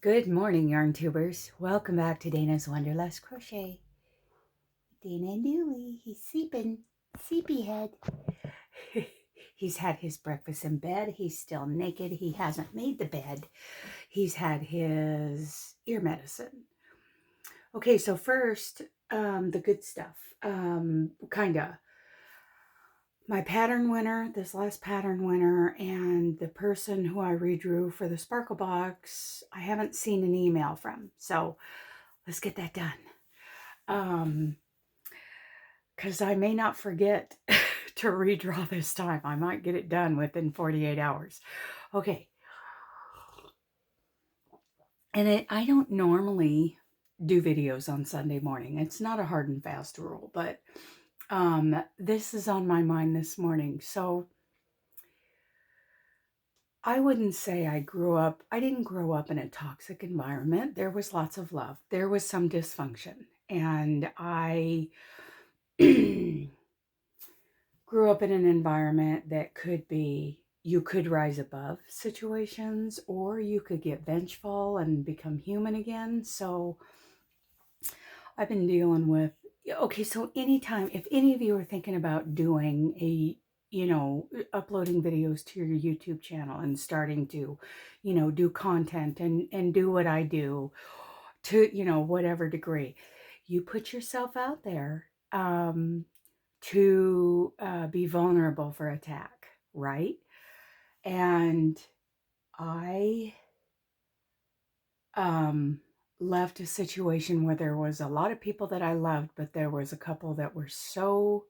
Good morning, yarn tubers. Welcome back to Dana's Wonderlust Crochet. Dana and Dooley, he's sleeping. Sleepy head. He's had his breakfast in bed. He's still naked. He hasn't made the bed. He's had his ear medicine. Okay, so first, the good stuff. Kinda. My pattern winner, this last pattern winner, and the person who I redrew for the Sparkle Box, I haven't seen an email from. So let's get that done. Because I may not forget to redraw this time. I might get it done within 48 hours. Okay. And I don't normally do videos on Sunday morning. It's not a hard and fast rule, but this is on my mind this morning. So I wouldn't say I didn't grow up in a toxic environment. There was lots of love. There was some dysfunction. And I grew up in an environment that you could rise above situations, or you could get vengeful and become human again. So I've been dealing with, okay, so anytime, if any of you are thinking about doing uploading videos to your YouTube channel and starting to, do content and do what I do to, whatever degree, you put yourself out there to be vulnerable for attack, right? And I left a situation where there was a lot of people that I loved, but there was a couple that were so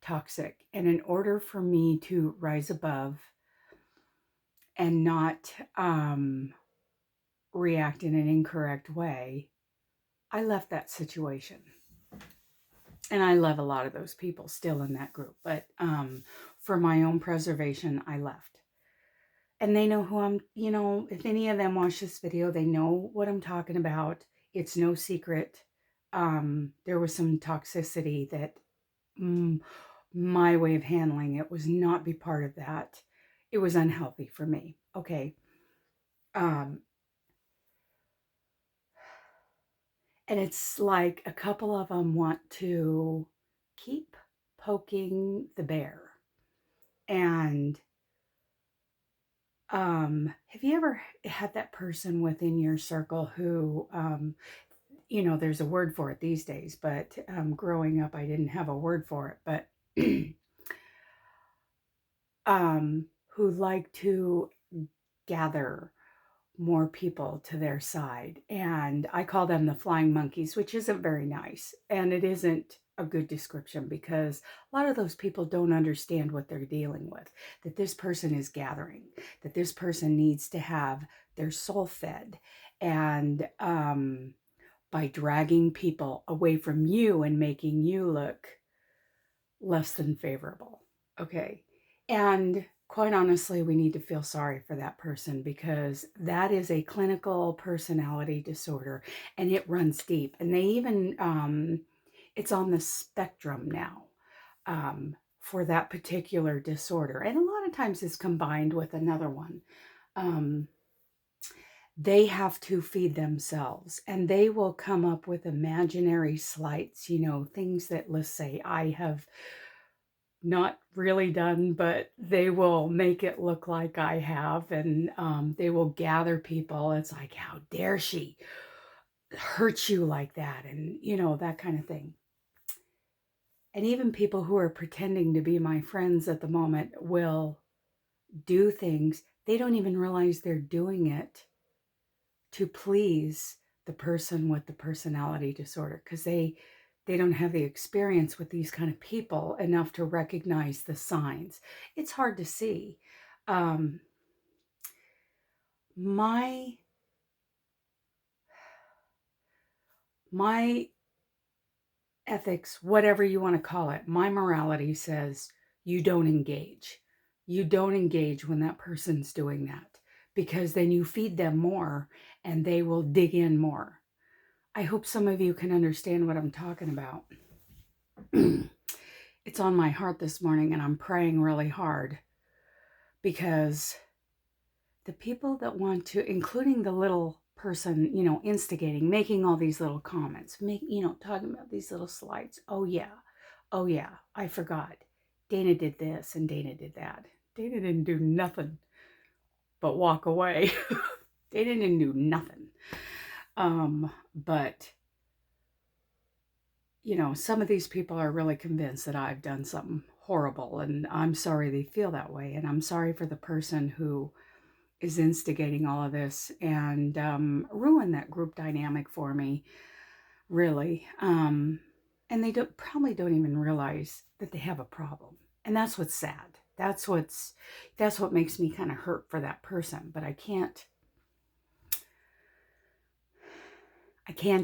toxic. And in order for me to rise above and not react in an incorrect way, I left that situation. And I love a lot of those people still in that group, but for my own preservation, I left. And they know who I'm, if any of them watch this video, they know what I'm talking about. It's no secret. There was some toxicity that my way of handling it was not be part of that. It was unhealthy for me. Okay. And it's like a couple of them want to keep poking the bear. And have you ever had that person within your circle who, there's a word for it these days, but growing up, I didn't have a word for it, but who like to gather more people to their side. And I call them the flying monkeys, which isn't very nice. And it isn't a good description because a lot of those people don't understand what they're dealing with, that this person is gathering, that this person needs to have their soul fed. And by dragging people away from you and making you look less than favorable. Okay. And quite honestly, we need to feel sorry for that person because that is a clinical personality disorder and it runs deep. And they even, it's on the spectrum now for that particular disorder. And a lot of times it's combined with another one. They have to feed themselves and they will come up with imaginary slights, things that, let's say, I have not really done, but they will make it look like I have, and they will gather people. It's like, how dare she hurt you like that? And, that kind of thing. And even people who are pretending to be my friends at the moment will do things. They don't even realize they're doing it to please the person with the personality disorder because they don't have the experience with these kind of people enough to recognize the signs. It's hard to see. My ethics, whatever you want to call it, my morality says you don't engage. You don't engage when that person's doing that because then you feed them more and they will dig in more. I hope some of you can understand what I'm talking about. It's on my heart this morning and I'm praying really hard because the people that want to, including the little person, you know, instigating, making all these little comments, talking about these little slides. Oh yeah, I forgot. Dana did this and Dana did that. Dana didn't do nothing but walk away. Dana didn't do nothing. But you know, some of these people are really convinced that I've done something horrible, and I'm sorry they feel that way, and I'm sorry for the person who is instigating all of this and ruin that group dynamic for me, really. And they probably don't even realize that they have a problem, and that's what's sad. That's what makes me kind of hurt for that person, but I can't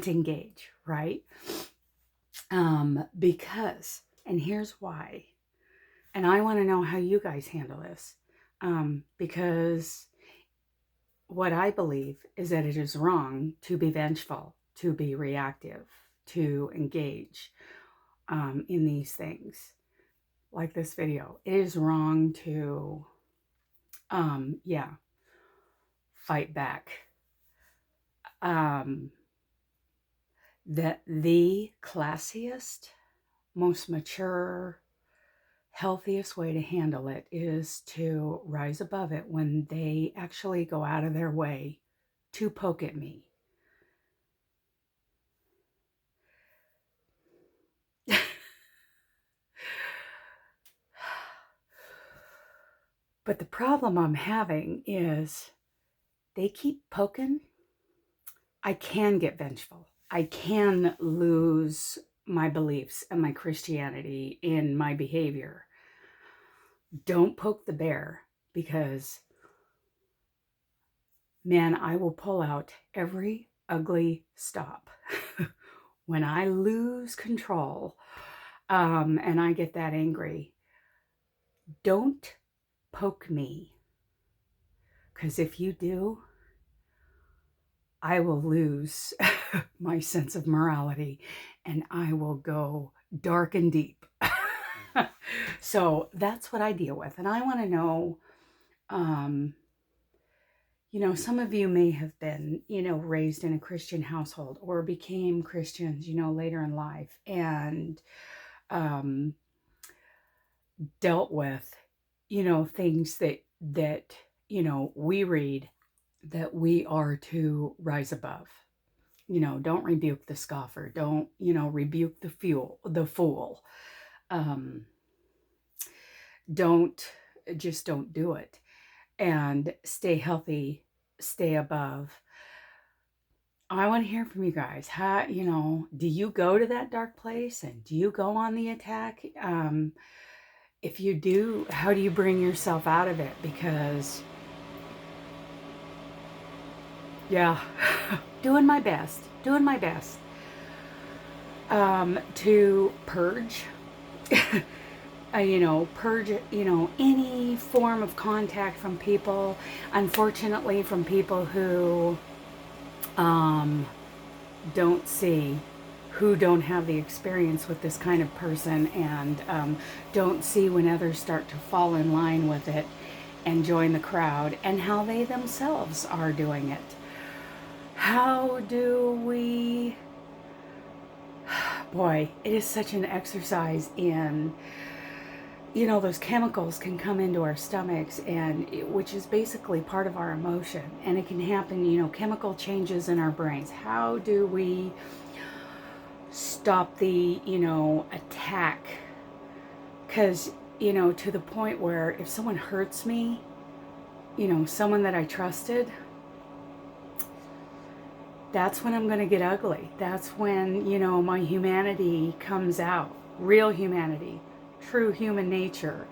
engage, right? Because, and here's why, and I want to know how you guys handle this, because what I believe is that it is wrong to be vengeful, to be reactive, to engage in these things like this video. It is wrong to, fight back. That the classiest, most mature, healthiest way to handle it is to rise above it when they actually go out of their way to poke at me. But the problem I'm having is they keep poking. I can get vengeful. I can lose my beliefs and my Christianity in my behavior. Don't poke the bear, because, man, I will pull out every ugly stop. When I lose control and I get that angry, don't poke me, because if you do, I will lose my sense of morality and I will go dark and deep. So that's what I deal with. And I want to know, some of you may have been, raised in a Christian household or became Christians, later in life, and dealt with, things that we read that we are to rise above. Don't rebuke the scoffer. Don't, rebuke the fool. Don't do it, and stay healthy, stay above. I want to hear from you guys. How, do you go to that dark place and do you go on the attack? If you do, how do you bring yourself out of it? Because, yeah, doing my best to purge, purge, any form of contact from people, unfortunately, from people who don't see, who don't have the experience with this kind of person, and don't see when others start to fall in line with it and join the crowd, and how they themselves are doing it. How do we... Boy, it is such an exercise in, those chemicals can come into our stomachs, and which is basically part of our emotion, and it can happen, chemical changes in our brains. How do we stop the, attack? Because, to the point where if someone hurts me, someone that I trusted, that's when I'm going to get ugly. That's when, my humanity comes out. Real humanity, true human nature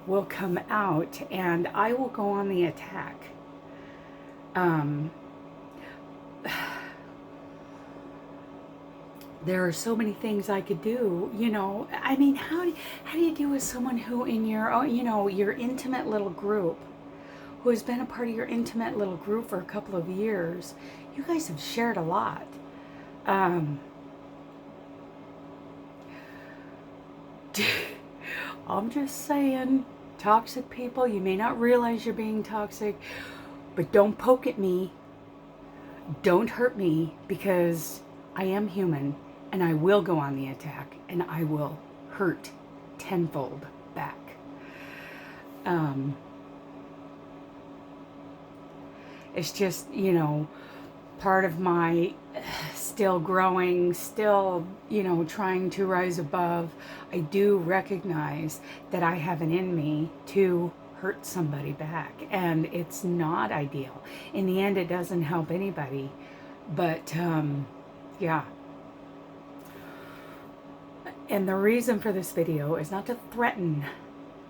will come out, and I will go on the attack. There are so many things I could do, I mean, how do you deal with someone who in your, your intimate little group, who has been a part of your intimate little group for a couple of years? You guys have shared a lot. I'm just saying, toxic people, you may not realize you're being toxic. But don't poke at me. Don't hurt me, because I am human and I will go on the attack and I will hurt tenfold back. It's just, you know, part of my still growing, still, you know, trying to rise above. I do recognize that I have it in me to hurt somebody back, and it's not ideal. In the end, it doesn't help anybody, but yeah. And the reason for this video is not to threaten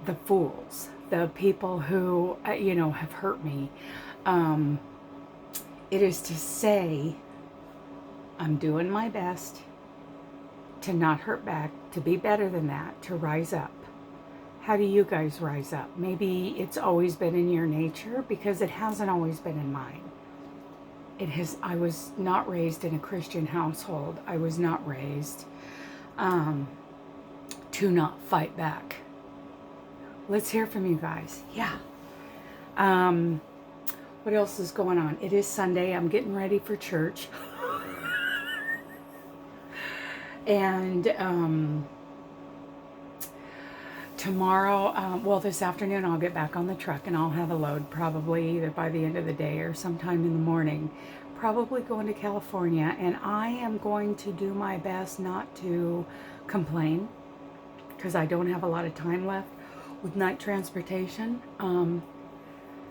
the fools, the people who, you know, have hurt me. It is to say, I'm doing my best to not hurt back, to be better than that, to rise up. How do you guys rise up? Maybe it's always been in your nature, because it hasn't always been in mine. I was not raised in a Christian household. I was not raised to not fight back. Let's hear from you guys. Yeah. What else is going on? It is Sunday. I'm getting ready for church. And tomorrow, well, this afternoon, I'll get back on the truck and I'll have a load probably either by the end of the day or sometime in the morning. Probably going to California, and I am going to do my best not to complain, because I don't have a lot of time left with night transportation.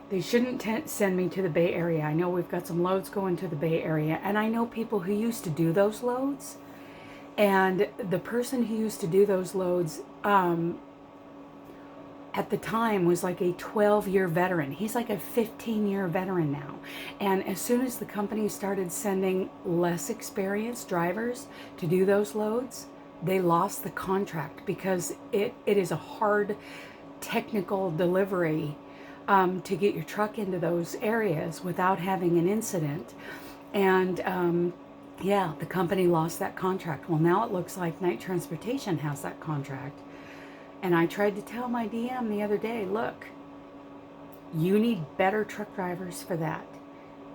They shouldn't send me to the Bay Area. I know we've got some loads going to the Bay Area, and I know people who used to do those loads. And the person who used to do those loads at the time was like a 12-year veteran. He's like a 15-year veteran now. And as soon as the company started sending less experienced drivers to do those loads, they lost the contract, because it is a hard technical delivery to get your truck into those areas without having an incident. And yeah, the company lost that contract. Well, now it looks like Night Transportation has that contract. And I tried to tell my DM the other day, look, you need better truck drivers for that.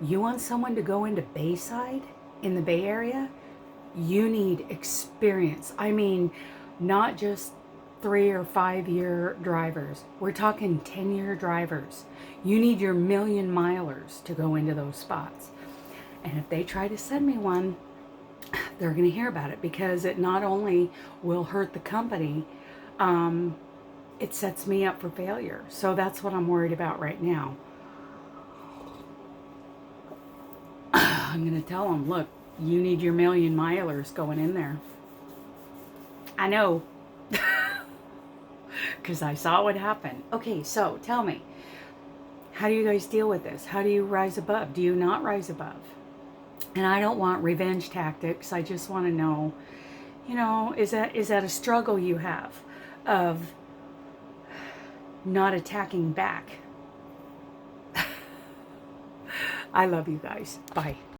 You want someone to go into Bayside in the Bay Area? You need experience. I mean, not just 3 or 5 year drivers. We're talking 10-year drivers. You need your million milers to go into those spots. And if they try to send me one, they're going to hear about it, because it not only will hurt the company, it sets me up for failure. So that's what I'm worried about right now. I'm going to tell them, look, you need your million milers going in there. I know. Because I saw what happened. Okay, so tell me, how do you guys deal with this? How do you rise above? Do you not rise above? And I don't want revenge tactics. I just want to know, you know, is that a struggle you have of not attacking back? I love you guys. Bye.